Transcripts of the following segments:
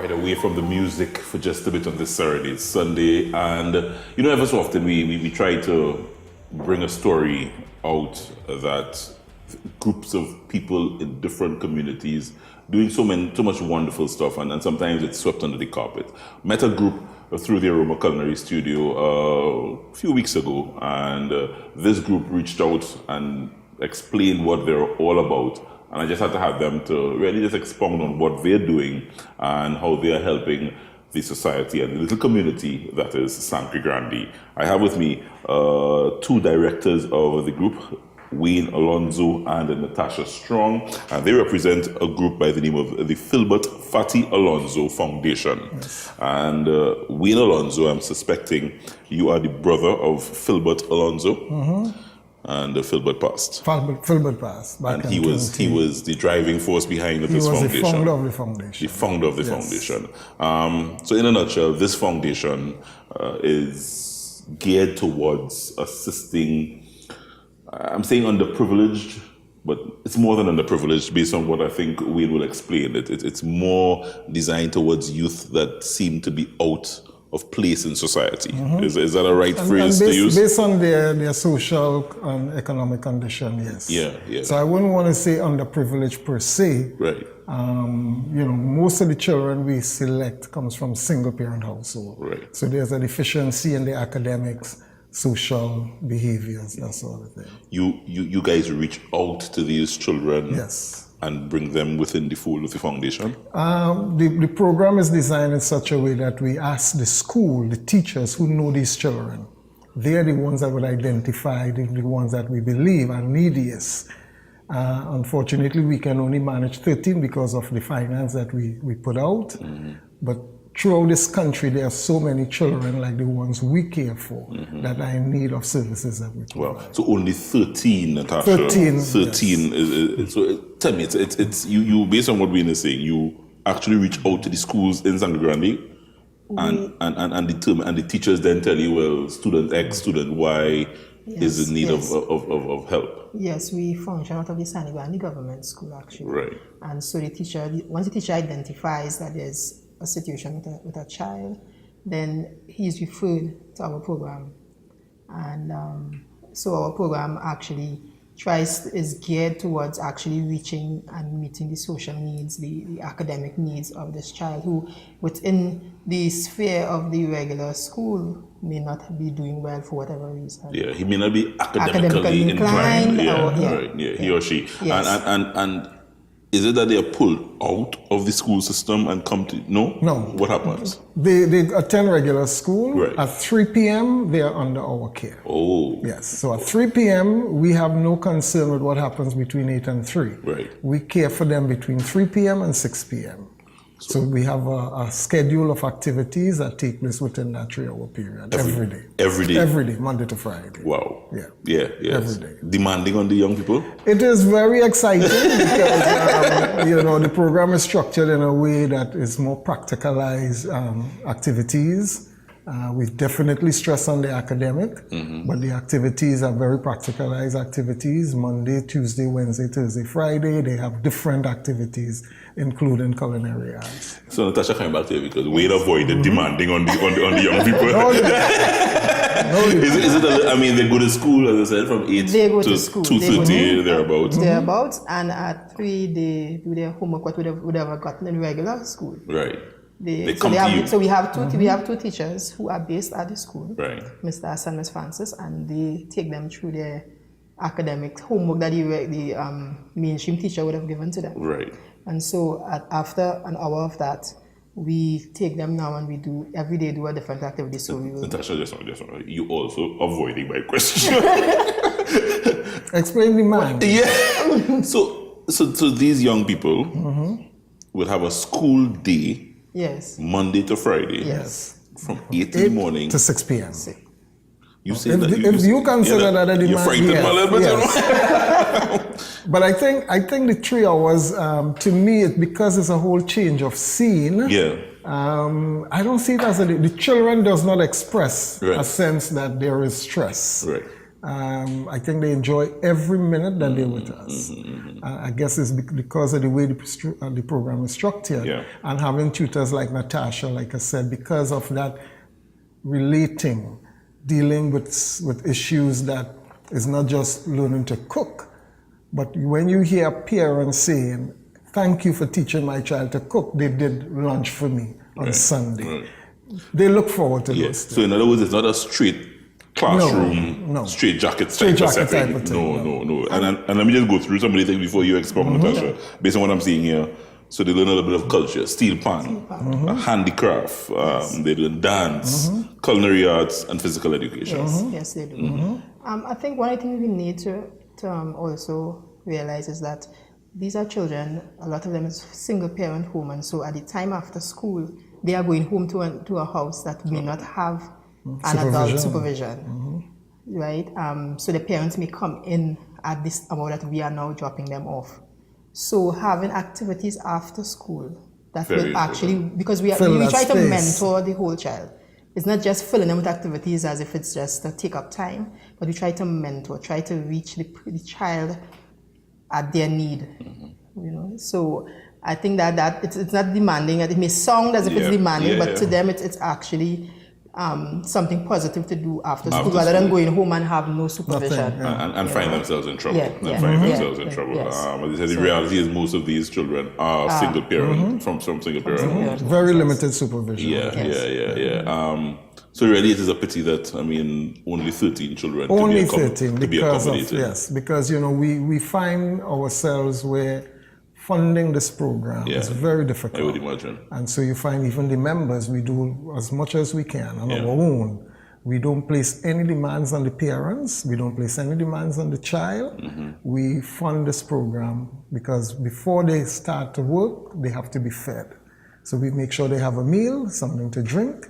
right, away from the music for just a bit on this Saturday. It's Sunday, and ever so often we try to bring a story out that groups of people in different communities doing so much wonderful stuff, and sometimes it's swept under the carpet. Met a group through the Aroma Culinary Studio a few weeks ago, and this group reached out and explained what they're all about. And I just had to have them to really just expound on what they're doing and how they are helping the society and the little community that is Sangre Grande. I have with me two directors of the group, Alonzo Alonzo and Natasha Strong, and they represent a group by the name of the Philbert Fatty Alonzo Foundation. Yes. And Alonzo, I'm suspecting you are the brother of Philbert Alonzo. Mm-hmm. And Philbert passed. Philbert passed. And he was the driving force behind this foundation. He was the founder of the foundation. The founder of the foundation. So in a nutshell, this foundation is geared towards assisting, I'm saying underprivileged, but it's more than underprivileged based on what I think Wayne will explain. It's more designed towards youth that seem to be out of place in society. Mm-hmm. Is that a right phrase to use? Based on their social and economic condition, yes. Yeah. So I wouldn't want to say underprivileged per se. Right. Most of the children we select comes from single parent household. Right. So there's a deficiency in the academics, social behaviors, that sort of thing. You guys reach out to these children. Yes. And bring them within the fold of the foundation? The program is designed in such a way that we ask the school, the teachers who know these children. They're the ones that would identify the ones that we believe are neediest. Unfortunately, we can only manage 13 because of the finance that we put out. Mm-hmm. But throughout this country, there are so many children like the ones we care for that are in need of services that we provide. Well, so only 13, Natasha. 13 yes. is so tell me, it's you based on what Wayne is saying, you actually reach out to the schools in Sangre Grande and the teachers then tell you, well, student X, student Y is in need of help. Yes, we function out of the Sangre Grande government school actually. Right. And so once the teacher identifies that there's a situation with a child, then he's referred to our program. And so our program actually is geared towards actually reaching and meeting the social needs, the academic needs of this child who within the sphere of the regular school may not be doing well for whatever reason. Yeah, he may not be academically inclined. He or she. Yes. And is it that they are pulled out of the school system and come to... No? What happens? They attend regular school. Right. At 3 p.m., they are under our care. Oh. Yes. So at 3 p.m., we have no concern with what happens between 8 and 3. Right. We care for them between 3 p.m. and 6 p.m. So we have a schedule of activities that take place within that 3-hour period. Every day. Every day? Every day, Monday to Friday. Wow. Yeah. Yes. Every day. Demanding on the young people? It is very exciting because, the program is structured in a way that is more practicalized activities. We definitely stress on the academic, but the activities are very practicalized activities. Monday, Tuesday, Wednesday, Thursday, Friday, they have different activities, including culinary arts. So Natasha, coming back to you because we avoided demanding on the young people. Is it they go to school, as I said, from 8 to 2:30, thereabouts? Thereabouts, and at 3 they do their homework, what would have gotten in regular school. Right. So we have two teachers who are based at the school, right. Mr. Hassan and Ms. Francis, and they take them through their academic homework that the mainstream teacher would have given to them. Right. And so after an hour of that, we take them now and we do every day do a different activity. So we will. Natasha, just you also avoiding my question. Explain the man. Yeah. So these young people will have a school day. Yes. Monday to Friday. Yes. From 8 in the morning to 6 p.m. You say if you consider that a demand, you're frightened a little bit, yes. But I think the 3 hours, to me, because it's a whole change of scene. Yeah. I don't see it as the children does not express a sense that there is stress. Right. I think they enjoy every minute that they're with us. I guess it's because of the way the program is structured, and having tutors like Natasha, like I said, because of that relating, dealing with issues that is not just learning to cook, but when you hear parents saying, "Thank you for teaching my child to cook. They did lunch for me on Sunday." They look forward to those things. So in other words, it's not a straight classroom, straight jacket type of setting. No. And let me just go through some of the things before you expound, Natasha. Based on what I'm seeing here, so they learn a little bit of culture, steel pan, handicraft, they learn dance, culinary arts, and physical education. Yes, they do. I think one of the things we need to also realize is that these are children, a lot of them is single parent home, and so at the time after school, they are going home to a house that may not have an adult supervision, right? So the parents may come in at this hour that we are now dropping them off. So having activities after school that will actually, because we try to mentor the whole child. It's not just filling them with activities as if it's just a take up time, but we try to mentor, try to reach the child at their need, you know. So I think that it's not demanding. It may sound as if it's demanding, but to them it's actually something positive to do after school rather than going home and have no supervision. And find themselves in trouble. As I said, the reality is most of these children are single parent, from single parent. Very limited supervision. So really it is a pity that, only 13 children only can be 13 because you know, we find ourselves where funding this program is very difficult. I would imagine. And so you find even the members, we do as much as we can on our own. We don't place any demands on the parents. We don't place any demands on the child. We fund this program because before they start to work, they have to be fed. So we make sure they have a meal, something to drink.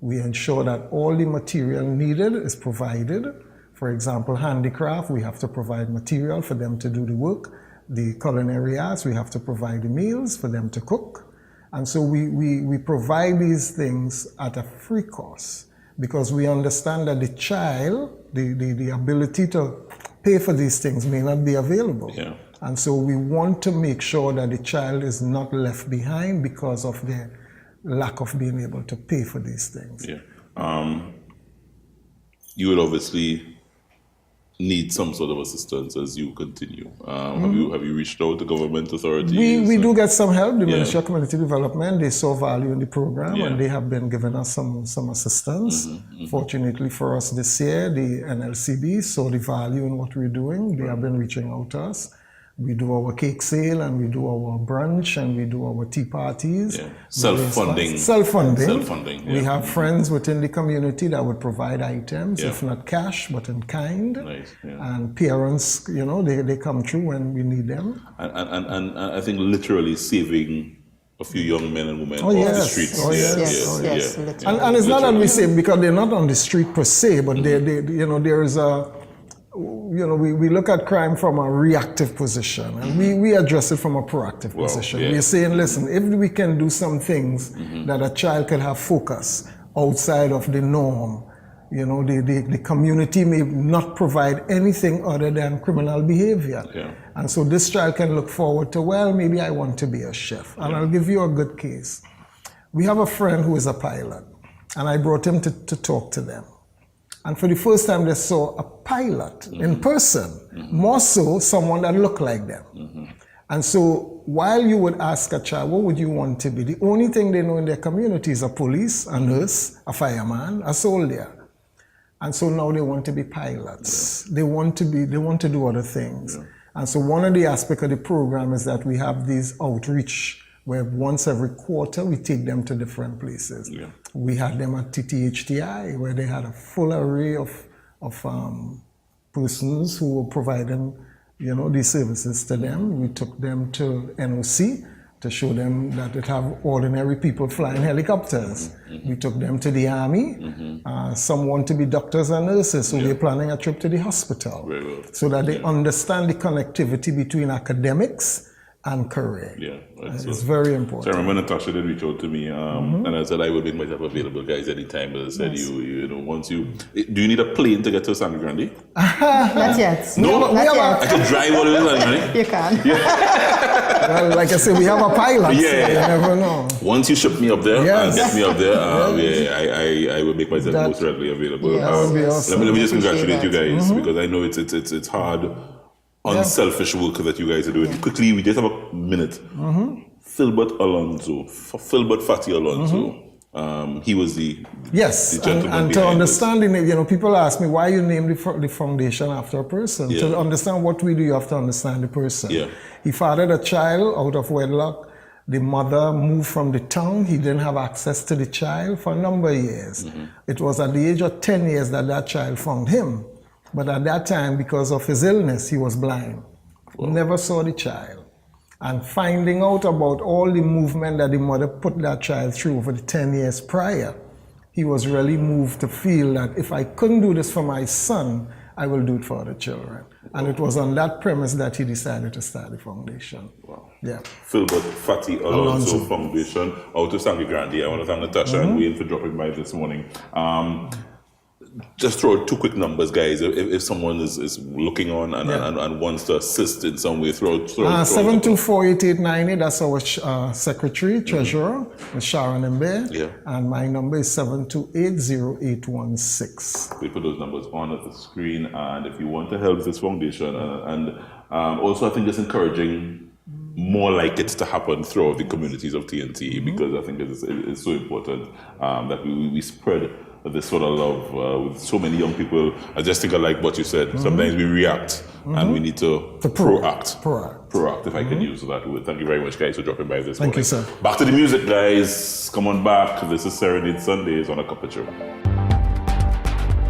We ensure that all the material needed is provided. For example, handicraft, we have to provide material for them to do the work. The culinary arts, we have to provide the meals for them to cook. And so we provide these things at a free cost because we understand that the child, the ability to pay for these things may not be available. And so we want to make sure that the child is not left behind because of their lack of being able to pay for these things. You will obviously need some sort of assistance as you continue. Have you reached out to government authorities? We do get some help. The Ministry of Community Development, they saw value in the program and they have been giving us some assistance. Fortunately for us this year, the NLCB saw the value in what we're doing. They have been reaching out to us. We do our cake sale and we do our brunch and we do our tea parties. Self-funding. Self-funding. We have friends within the community that would provide items, if not cash, but in kind. And parents, you know, they come through when we need them. And I think literally saving a few young men and women off the streets. And it's not that we say, because they're not on the street per se, but you know, there is we look at crime from a reactive position and we address it from a proactive position. We're saying, listen, if we can do some things that a child can have focus outside of the norm, you know, the community may not provide anything other than criminal behavior. And so this child can look forward to, well, maybe I want to be a chef. And I'll give you a good case. We have a friend who is a pilot and I brought him to talk to them. And for the first time, they saw a pilot in person, more so someone that looked like them. And so while you would ask a child, what would you want to be? The only thing they know in their community is a police, a nurse, a fireman, a soldier. And so now they want to be pilots. They want to do other things. And so one of the aspects of the program is that we have these outreach where once every quarter we take them to different places. We had them at TTHTI where they had a full array of persons who were providing, you know, these services to them. We took them to NOC to show them that it have ordinary people flying helicopters. We took them to the army. Some want to be doctors and nurses, so we're planning a trip to the hospital so that they understand the connectivity between academics and career. Yeah, right. It's very important. So I remember Natasha did reach out to me, and I said I will make myself available, guys, anytime. But I said, you know, once you, do you need a plane to get to Sangre Grande? Not yet. No, not yet. I can drive all the way to Sangre Grande. You can. Well, like I said, we have a pilot. Yeah, so yeah. You never know. Once you ship me up there Yes. and get me up there, I will make myself That- most readily available. Yes. That would be awesome. Let me just Appreciate congratulate you that. guys because I know it's hard, unselfish work that you guys are doing. Quickly, we just have a minute. Philbert Alonzo, Philbert Fatty Alonzo. He was the Yes, the gentleman and to behind this. understand it, you know, people ask me why you name the foundation after a person. Yeah. To understand what we do, you have to understand the person. Yeah. He fathered a child out of wedlock. The mother moved from the town. He didn't have access to the child for a number of years. It was at the age of 10 years that child found him. But at that time, because of his illness, he was blind. Never saw the child. And finding out about all the movement that the mother put that child through over the 10 years prior, he was really moved to feel that if I couldn't do this for my son, I will do it for other children. And it was on that premise that he decided to start the foundation. Wow. Yeah. Philbert Fatty Alonzo Alonzo. Foundation out of Sangre Grande. I want to thank Natasha and Wayne for dropping by this morning. Just throw out two quick numbers, guys. If someone is looking on and wants to assist in some way, throw 7248898, that's our secretary, treasurer, Ms. Sharon Mbe. Yeah. And my number is 7280816. We put those numbers on at the screen, and if you want to help this foundation, also I think just encouraging more like it to happen throughout the communities of TNT, because I think it's so important that we spread this sort of love with so many young people. I just think I like what you said. Sometimes we react and we need to proact. Proact, if I can use that word. Thank you very much, guys, for dropping by this morning. Thank you, sir. Back to the music, guys. Come on back. This is Serenade Sundays on A Cup of Joe.